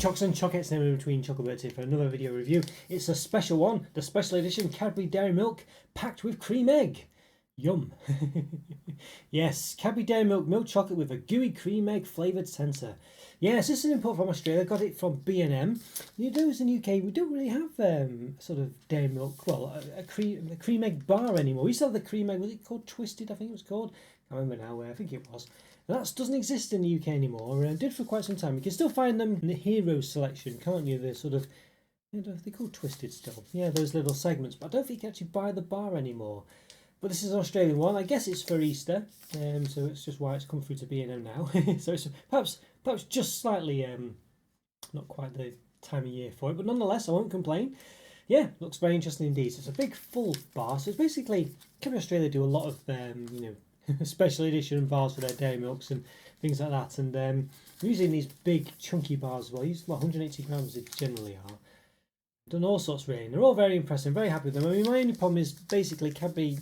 Chocks and Chocolates, now in between Roberto for another video review. It's a special one, the special edition Cadbury Dairy Milk packed with cream egg. Yum. Yes, Cadbury Dairy Milk milk chocolate with a gooey cream egg flavoured centre. Yes, this is an import from Australia. Got it from B&M. You know, in the UK, we don't really have sort of dairy milk, well, a cream egg bar anymore. We used to have the cream egg, was it called Twisted, I think it was called? I can't remember now, I think it was. And that doesn't exist in the UK anymore. Did for quite some time. You can still find them in the Heroes selection, can't you? They're sort of, they're called Twisted still. Yeah, those little segments. But I don't think you can actually buy the bar anymore. But this is an Australian one. I guess it's for Easter, so it's just why it's come through to B&M now. So it's perhaps just slightly not quite the time of year for it, but nonetheless, I won't complain. Yeah, looks very interesting indeed. So it's a big full bar. So it's basically, Cadbury Australia do a lot of special edition bars for their dairy milks and things like that, and using these big chunky bars as well. Use 180 grams they generally are. Done all sorts really, and they're all very impressive. Very happy with them. I mean, my only problem is basically Cadbury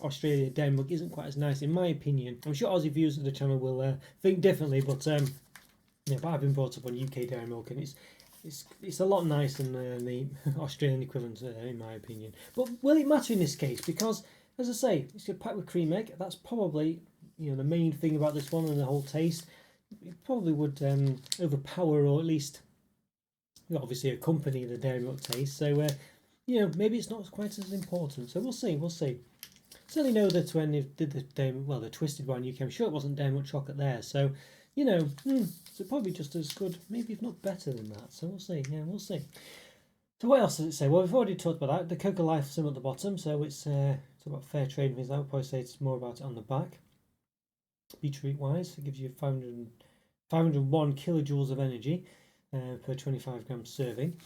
Australia dairy milk isn't quite as nice in my opinion. I'm sure Aussie viewers of the channel will think differently, but but I've been brought up on UK dairy milk, and it's a lot nicer than the Australian equivalent in my opinion. But will it matter in this case? Because as I say, it's packed with cream egg. That's probably the main thing about this one and the whole taste. It probably would overpower, or at least obviously accompany the dairy milk taste. So maybe it's not quite as important. So we'll see. We'll see. Certainly know that when they did the Twisted one, I'm sure it wasn't dairy milk chocolate there. So so probably just as good, maybe if not better than that. So we'll see. Yeah, we'll see. So what else does it say? Well, we've already talked about that. The Cocoa Life symbol at the bottom. So it's about fair trade and things like that. I'll probably say it's more about it on the back. Beetroot wise, it gives you 501 kilojoules of energy per 25 gram serving.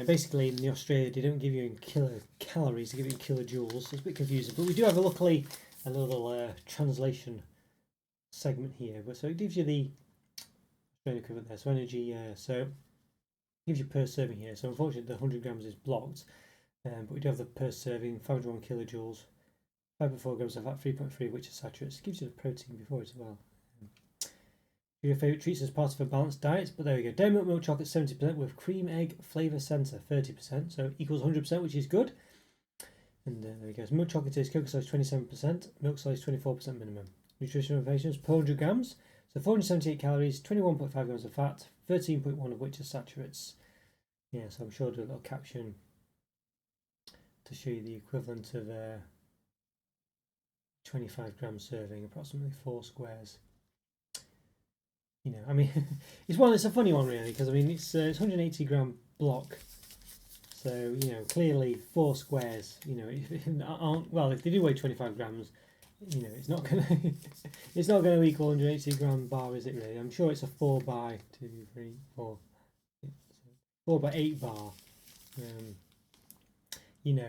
Basically, in the Australia, they don't give you in kilocalories, they give you in kilojoules. So it's a bit confusing. But we do have luckily a little translation segment here. So it gives you the Australian equivalent there. So energy, so it gives you per serving here. So unfortunately, the 100 grams is blocked. But we do have the per serving, 501 kilojoules, 5.4 grams of fat, 3.3 which is saturates. It gives you the protein before as well. Your favourite treats as part of a balanced diet, but there we go. Dairy milk milk chocolate 70% with cream egg flavour centre 30%, so equals 100%, which is good. And there we go. So milk chocolate is cocoa size 27%, milk size 24% minimum. Nutritional information is per 100 grams, so 478 calories, 21.5 grams of fat, 13.1 of which are saturates. Yeah, so I'm sure I'll do a little caption to show you the equivalent of 25 gram serving, approximately 4 squares. I mean, it's a funny one really, because I mean it's 180 gram block, so clearly 4 squares aren't, well, if they do weigh 25 grams, it's not gonna it's not gonna equal 180 gram bar, is it really? I'm sure it's a 4 by 2, 3, 4, 4 by 8 bar.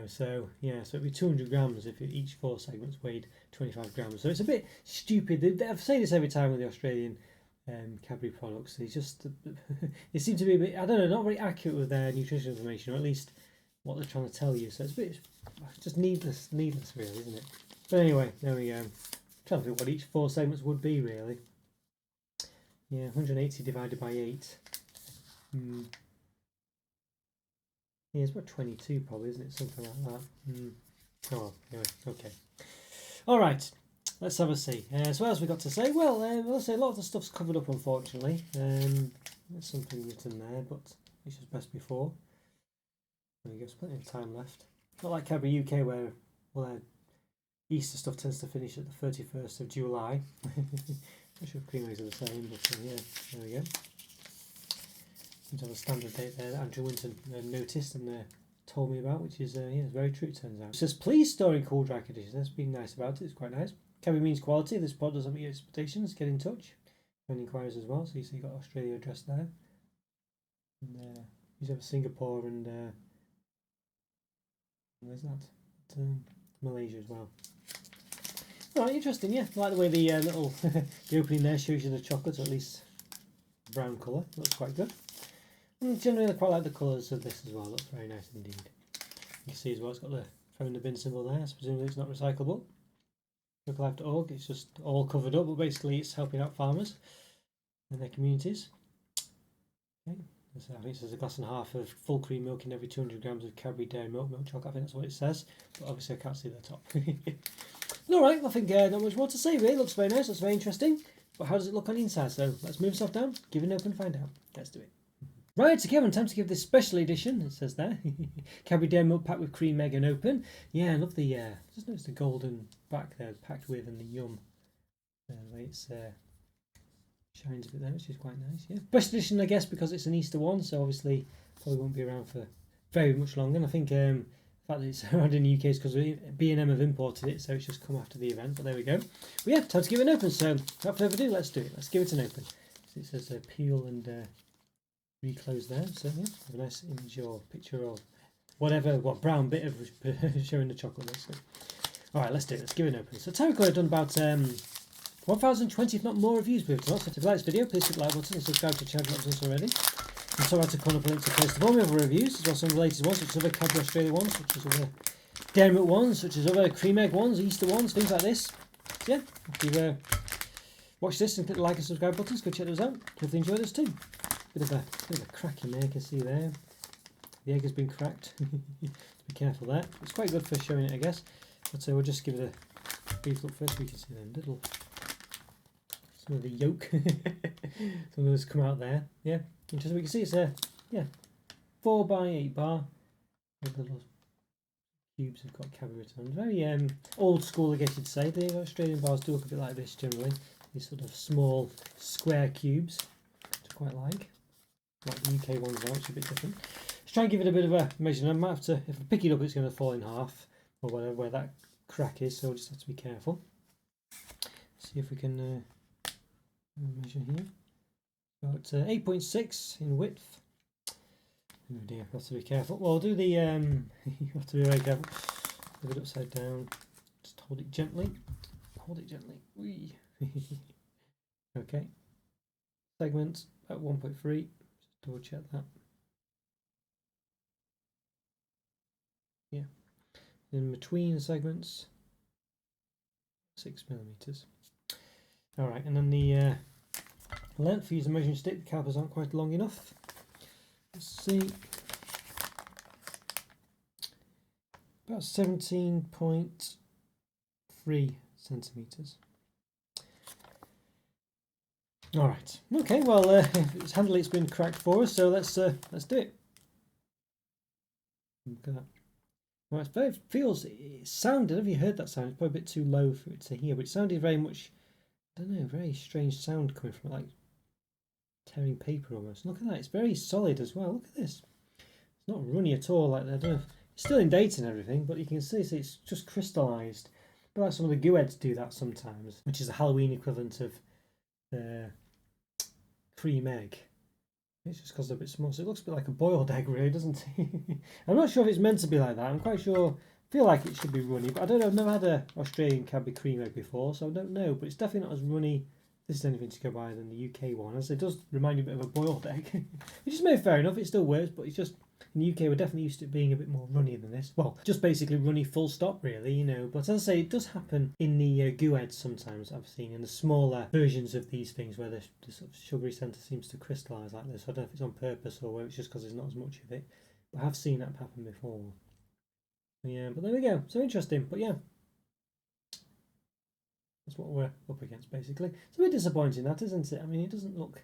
So yeah, so it'd be 200 grams if each 4 segments weighed 25 grams. So it's a bit stupid. I say this every time with the Australian Cadbury products. They just they seem to be a bit, I don't know, not very accurate with their nutrition information, or at least what they're trying to tell you. So it's a bit just needless really, isn't it? But anyway, there we go. I'm trying to think what each 4 segments would be really. Yeah, 180 divided by 8. Yeah, it's about 22 probably, isn't it? Something like that. Oh well, anyway, okay. All right. Let's have a see. So what else we got to say? Well, I'll say a lot of the stuff's covered up, unfortunately. There's something written there, but it's just best before. There we go, there's plenty of time left. Not like Cadbury UK, where their Easter stuff tends to finish at the 31st of July. Not sure if cream eggs are the same, but yeah, there we go. Seems to have a standard date there that Andrew Winton noticed and told me about, which is yeah, very true, it turns out. It says, please store in cool, dry conditions. That's been nice about it. It's quite nice. Cadbury means quality. This pod doesn't meet your expectations. Get in touch. And inquiries as well. So you see, you got Australia address there. And you have Singapore and where's that? Malaysia as well. Alright, interesting. Yeah, I like the way the little the opening there shows you the chocolate, or at least brown colour. Looks quite good. And generally, I quite like the colours of this as well. Looks very nice indeed. You can see as well, it's got the throw in the bin symbol there. So presumably it's not recyclable. Chocolife.org, it's just all covered up, but basically it's helping out farmers and their communities. Okay, So I think it says a glass and a half of full cream milk in every 200 grams of Cadbury Dairy Milk chocolate. I think that's what it says, but obviously I can't see the top. Alright, I think not much more to say really. It looks very nice, looks very interesting. But how does it look on the inside? So let's move stuff down, give it an open, find out. Let's do it. Right, so Kevin, time to give this special edition, it says there, Cadbury Dairy Milk packed with cream egg and open. Yeah, I love the, just notice the golden back there, packed with, and the yum. The way it's shines a bit there, which is quite nice, yeah. Special edition, I guess, because it's an Easter one, so obviously probably won't be around for very much longer. And I think the fact that it's around in the UK is because B&M have imported it, so it's just come after the event, but there we go. But yeah, time to give it an open, so without further ado, let's do it. Let's give it an open. So it says peel and reclose there, so yeah, have a nice image or picture of whatever, what brown bit of showing the chocolate there. So. Alright, let's do it, let's give it an open. So Tyrico have done about 1,020 if not more reviews with it. So if you like this video, please hit the like button and subscribe to the channel if not done already. And so I had to call up a link to place the volume of reviews, as well as some of the latest ones, such as other Cadbury Australia ones, such as other Dairy Milk ones, such as other cream egg ones, Easter ones, things like this. So yeah, if you've watched this and click the like and subscribe buttons, go check those out. Hopefully enjoy this too. Bit of a crack in there, you can see there. The egg has been cracked. Be careful there. It's quite good for showing it, I guess. But we'll just give it a brief look first. We can see them little, some of the yolk. Some of those come out there. Yeah, interesting. We can see it's a 4x8 bar with little cubes have got Cadbury on. Very old school, I guess you'd say. The Australian bars do look a bit like this generally. These sort of small square cubes, which I quite like the UK ones are, which are a bit different. Let's try and give it a bit of a measurement. I might have to, if I pick it up, it's going to fall in half, or whatever, where that crack is, so we'll just have to be careful. See if we can measure here. About 8.6 in width. Oh dear, have to be careful. Well, I'll do the, you have to be very careful. Leave it upside down. Just hold it gently. Hold it gently. Whee. Okay. Segment about 1.3. Double check that. Yeah. In between segments, 6mm. Alright, and then the length, use a measuring stick, the calipers aren't quite long enough. Let's see. About 17.3 centimetres. Alright, okay, well, it's handily it's been cracked for us, so let's do it. Look at that. Well, it sounded, have you heard that sound? It's probably a bit too low for it to hear, but it sounded very much, I don't know, very strange sound coming from it, like tearing paper almost. Look at that, it's very solid as well. Look at this. It's not runny at all, like, I don't know, it's still in date and everything, but you can see it's just crystallised. But like some of the goo heads do that sometimes, which is the Halloween equivalent of cream egg. It's just because they're a bit small, so it looks a bit like a boiled egg really, doesn't it? I'm not sure if it's meant to be like that. I'm quite sure, I feel like it should be runny, but I don't know, I've never had an Australian Cadbury cream egg before, so I don't know, but it's definitely not as runny, this is anything to go by, than the UK one, as it does remind me a bit of a boiled egg. Which is maybe fair enough, it still works, but it's just, in the UK we're definitely used to it being a bit more runny than this. Well, just basically runny full stop really, you know, but as I say, it does happen in the goo heads sometimes, I've seen, in the smaller versions of these things where the sort of sugary centre seems to crystallise like this. I don't know if it's on purpose or whether it's just because there's not as much of it, but I have seen that happen before. Yeah, but there we go, so interesting, but yeah. That's what we're up against basically. It's a bit disappointing that, isn't it? I mean, it doesn't look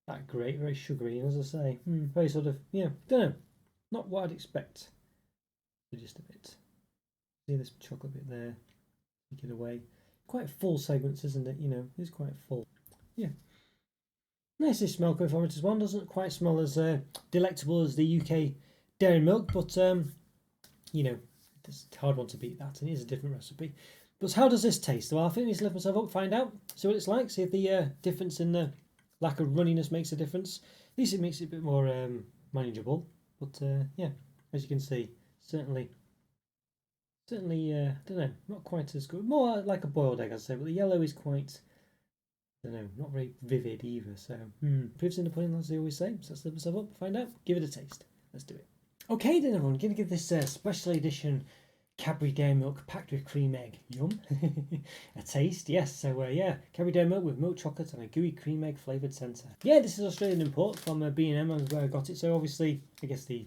that great, very sugary, and as I say, very sort of, yeah, don't know, not what I'd expect. Just a bit. See this chocolate bit there, take it away. Quite full segments, isn't it? You know, it's quite full. Yeah. Nice smell coming from it as well. Doesn't quite smell as delectable as the UK Dairy Milk, but you know, it's a hard one to beat that, and it is a different recipe. But how does this taste? Well, I think I need to lift myself up, find out, see what it's like, see if the difference in the lack of runniness makes a difference. At least it makes it a bit more manageable. But yeah, as you can see, certainly, I don't know, not quite as good. More like a boiled egg, I'd say, but the yellow is quite, I don't know, not very vivid either. So, proof's in the pudding, as they always say. So let's lift myself up, find out, give it a taste. Let's do it. Okay then everyone, going to give this special edition Cadbury Dairy Milk packed with cream egg. Yum. A taste, yes. So yeah, Cadbury Dairy Milk with milk chocolate and a gooey cream egg flavoured centre. Yeah, this is Australian import from B&M, where I got it. So obviously, I guess they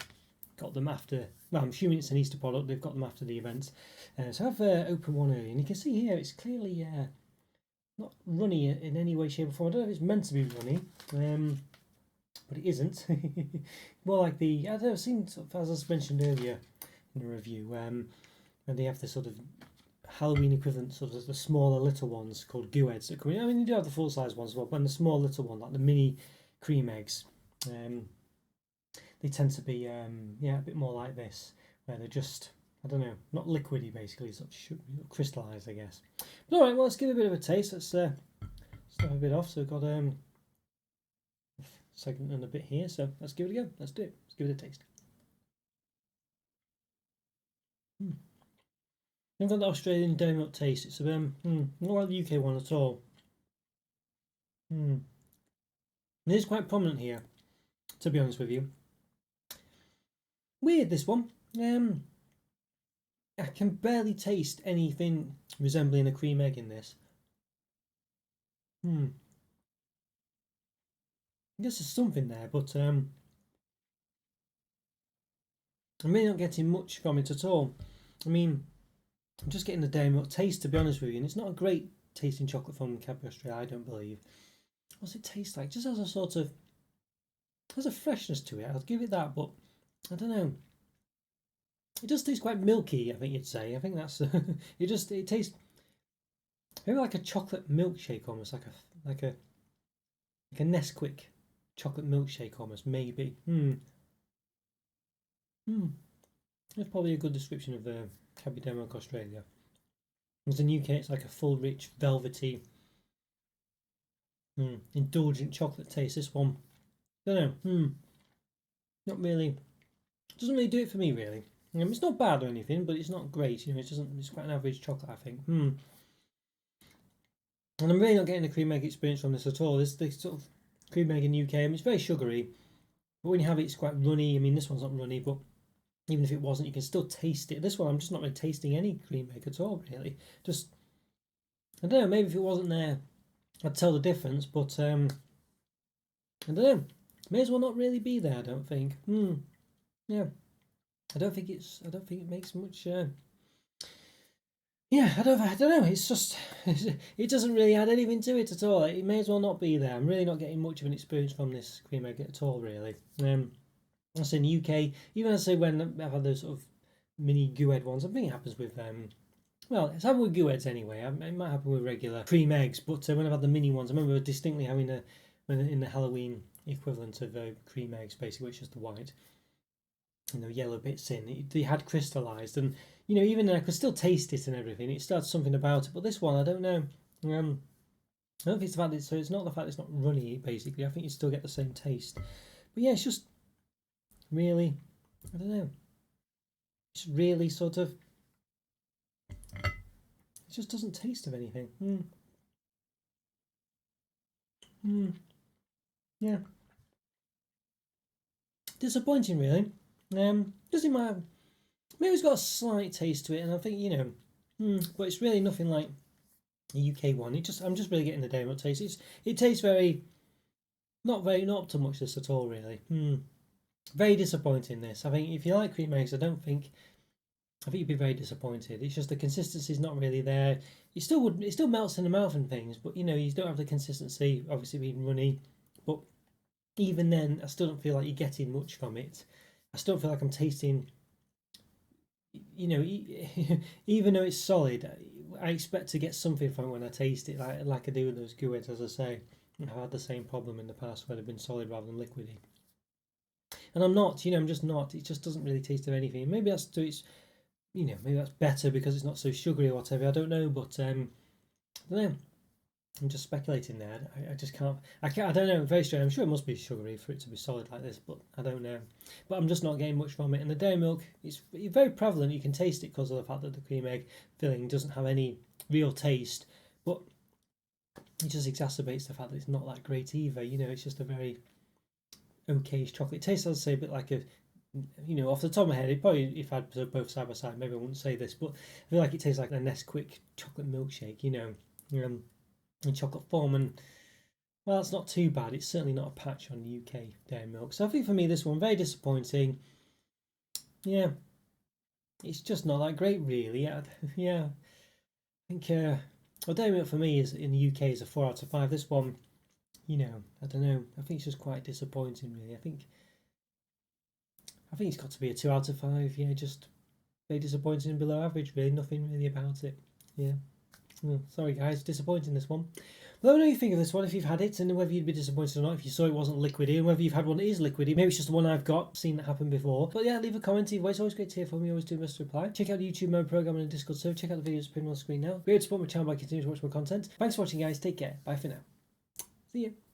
got them after, well, I'm assuming it's an Easter product. They've got them after the event. So I've opened one early, and you can see here it's clearly not runny in any way, shape or form. I don't know if it's meant to be runny, but it isn't. More like the, I don't know, I've seen, sort of, as I mentioned earlier in the review, and they have the sort of Halloween equivalent, sort of the smaller little ones called goo heads that come in. I mean, you do have the full size ones as well, but the small little one, like the mini cream eggs, they tend to be yeah, a bit more like this, where they're just, I don't know, not liquidy basically, sort of crystallised, I guess. But all right, well, let's give it a bit of a taste. Let's start a bit off. So we've got a segment and a bit here, so let's give it a go. Let's do it. Let's give it a taste. I've got the Australian Dairy Milk taste. It's not like the UK one at all. It is quite prominent here, to be honest with you. Weird, this one. I can barely taste anything resembling a cream egg in this. I guess there's something there, but I'm really not getting much from it at all. I mean, I'm just getting the dairy milk taste, to be honest with you, and it's not a great tasting chocolate from Cadbury Australia, I don't believe. What's it taste like? Just has a sort of, has a freshness to it. I'll give it that, but I don't know. It does taste quite milky, I think you'd say. I think that's it tastes maybe like a chocolate milkshake almost, like a Nesquik chocolate milkshake almost, maybe. That's probably a good description of Cadbury Dairy Milk Australia. Whereas in the UK, it's like a full, rich, velvety, indulgent chocolate taste. This one, I don't know. Not really. Doesn't really do it for me, really. It's not bad or anything, but it's not great. You know, it doesn't. It's quite an average chocolate, I think. And I'm really not getting the cream egg experience from this at all. This sort of cream egg in the UK, I mean, it's very sugary, but when you have it, it's quite runny. I mean, this one's not runny, but even if it wasn't, you can still taste it. This one, I'm just not really tasting any cream egg at all, really. Just, I don't know, maybe if it wasn't there, I'd tell the difference, but I don't know. May as well not really be there, I don't think. Yeah. I don't think it makes much. Yeah, I don't know. It's just it doesn't really add anything to it at all. It may as well not be there. I'm really not getting much of an experience from this cream egg at all, really. I say in the UK, even I say when I've had those sort of mini goo head ones, I think it happens with well, it's happened with goo heads anyway. It might happen with regular cream eggs, but when I've had the mini ones, I remember distinctly having in the Halloween equivalent of cream eggs, basically, which is the white. Yellow bits in. They had crystallised, and even then I could still taste it and everything. It starts something about it, but this one I don't know. I don't think it's the fact that it's not the fact it's not runny. Basically, I think you still get the same taste. But yeah, it's just really, I don't know. It's really sort of. It just doesn't taste of anything. Yeah. Disappointing, really. Just in my, maybe it's got a slight taste to it, and I think but it's really nothing like the UK one. I'm just really getting the dairy milk taste. It tastes not up to much this at all, really. Very disappointing. This, I think, if you like cream eggs, I think you'd be very disappointed. It's just the consistency's not really there. It still melts in the mouth and things, but you don't have the consistency. Obviously, being runny, but even then, I still don't feel like you're getting much from it. I still feel like I'm tasting, even though it's solid, I expect to get something from it when I taste it, like I do with those goo heads, as I say. I've had the same problem in the past where they've been solid rather than liquidy. And I'm not, I'm just not. It just doesn't really taste of anything. Maybe that's maybe that's better because it's not so sugary or whatever. I don't know, but I don't know. I'm just speculating there. I just can't. I don't know. Very strange. I'm sure it must be sugary for it to be solid like this, but I don't know. But I'm just not getting much from it. And the dairy milk, it's very prevalent. You can taste it because of the fact that the cream egg filling doesn't have any real taste, but it just exacerbates the fact that it's not that great either. It's just a very okayish chocolate. It tastes, I'd say, a bit like a You know, off the top of my head, it probably, if I had both side by side, maybe I wouldn't say this, but I feel like it tastes like a Nesquik chocolate milkshake, you know, in chocolate form. And well, it's not too bad. It's certainly not a patch on UK Dairy Milk. So I think for me, this one, very disappointing. Yeah, it's just not that great, really. Yeah, I think, well, Dairy Milk for me is in the UK is a 4 out of 5. This one, you know, I don't know. I think it's just quite disappointing, really. I think it's got to be a 2 out of 5. Yeah, just very disappointing and below average, really. Nothing really about it. Yeah. Sorry, guys. Disappointing, this one. Let me know what you think of this one, if you've had it, and whether you'd be disappointed or not, if you saw it wasn't liquidy, and whether you've had one that is liquidy. Maybe it's just the one I've got, seen that happen before. But yeah, leave a comment either way. It's always great to hear from you. Always do my best to reply. Check out the YouTube member program and the Discord server. Check out the videos pinned on the screen now. Be able to support my channel by continuing to watch my content. Thanks for watching, guys. Take care. Bye for now. See you.